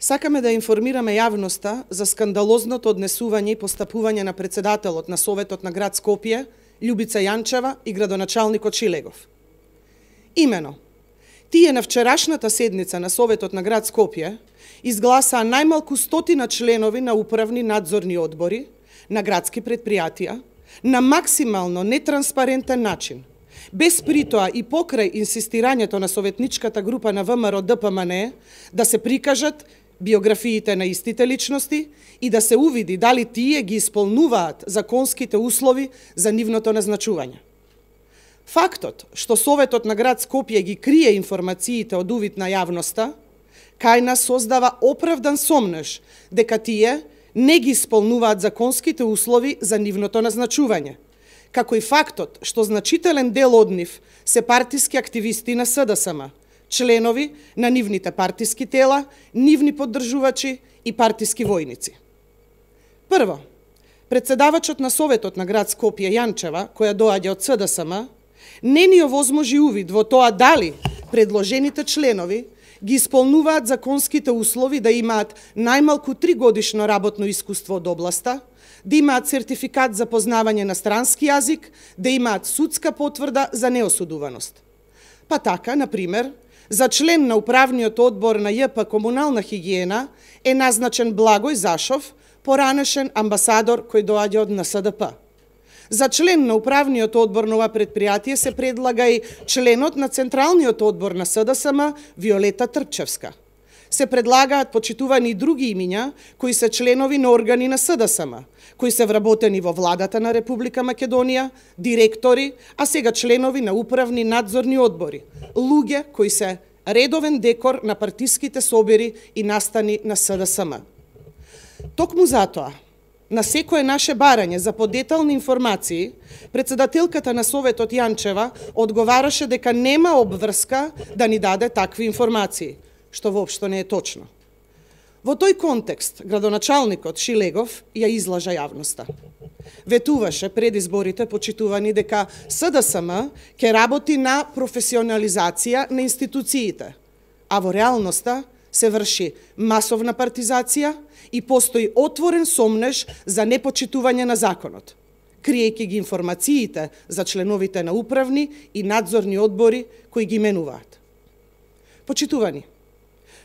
Сакаме да информираме јавноста за скандалозното однесување и постапување на председателот на Советот на град Скопје, Љубица Јанчева и градоначалникот Шилегов. Имено, тие на вчерашната седница на Советот на град Скопје изгласаа најмалку 100 членови на управни надзорни одбори, на градски предпријатија, на максимално нетранспарентен начин, без притоа и покрај инсистирањето на советничката група на ВМРО ДПМН да се прикажат биографиите на истите личности и да се увиди дали тие ги исполнуваат законските услови за нивното назначување. Фактот што Советот на град Скопје ги крие информациите од увид на јавноста, кај нас создава оправдан сомнеж дека тие не ги исполнуваат законските услови за нивното назначување, како и фактот што значителен дел од нив се партиски активисти на СДСМ, членови на нивните партиски тела, нивни поддржувачи и партиски војници. Прво, председавачот на Советот на град Скопје Јанчева, која доаѓа од СДСМ, не ни овозможи увид во тоа дали предложените членови ги исполнуваат законските услови да имаат најмалку 3 годишно работно искуство од областа, да имаат сертификат за познавање на странски јазик, да имаат судска потврда за неосудуваност. Па така, например, за член на управниот одбор на ЈП Комунална хигиена е назначен Благој Зашов, поранешен амбасадор кој доаѓа од НСДП. За член на управниот одбор на ова предпријатие се предлага и членот на Централниот одбор на СДСМ Виолета Трчевска. Се предлагаат почитувани и други имиња кои се членови на органи на СДСМ, кои се вработени во владата на Република Македонија, директори, а сега членови на управни надзорни одбори, луѓе кои се редовен декор на партиските собери и настани на СДСМ. Токму затоа, на секое наше барање за подетални информации, председателката на Советот Јанчева одговараше дека нема обврска да ни даде такви информации, што воопшто не е точно. Во тој контекст, градоначалникот Шилегов ја излажа јавноста. Ветуваше пред изборите почитувани дека СДСМ ќе работи на професионализација на институциите, а во реалноста се врши масовна партизација и постои отворен сомнеж за непочитување на законот, криејќи ги информациите за членовите на управни и надзорни одбори кои ги менуваат. Почитувани,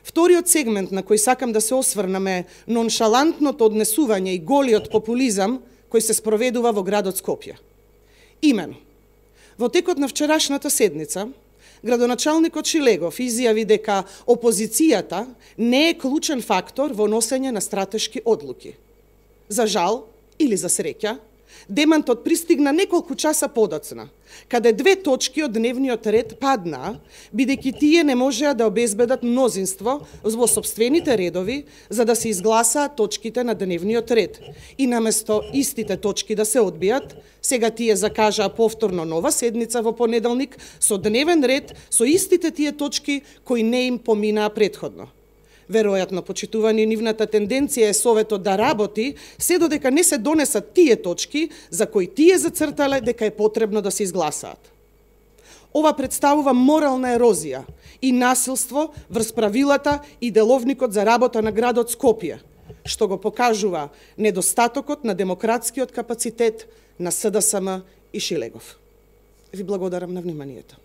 вториот сегмент на кој сакам да се осврнам е ноншалантното однесување и голиот популизам кој се спроведува во градот Скопје. Имено, во текот на вчерашната седница, градоначалникот Шилегов изјави дека опозицијата не е клучен фактор во носење на стратешки одлуки. За жал или за среќа, демантот пристигна неколку часа подоцна, каде 2 точки од дневниот ред паднаа, бидејќи тие не можеа да обезбедат мнозинство во сопствените редови за да се изгласаат точките на дневниот ред. И наместо истите точки да се одбијат, сега тие закажаа повторно нова седница во понеделник со дневен ред со истите тие точки кои не им поминаа претходно. Веројатно, почитувани, нивната тенденција е Советот да работи се додека не се донесат тие точки за кои тие зацртале дека е потребно да се изгласаат. Ова представува морална ерозија и насилство врз правилата и деловникот за работа на градот Скопје, што го покажува недостатокот на демократскиот капацитет на СДСМ и Шилегов. Ви благодарам на вниманието.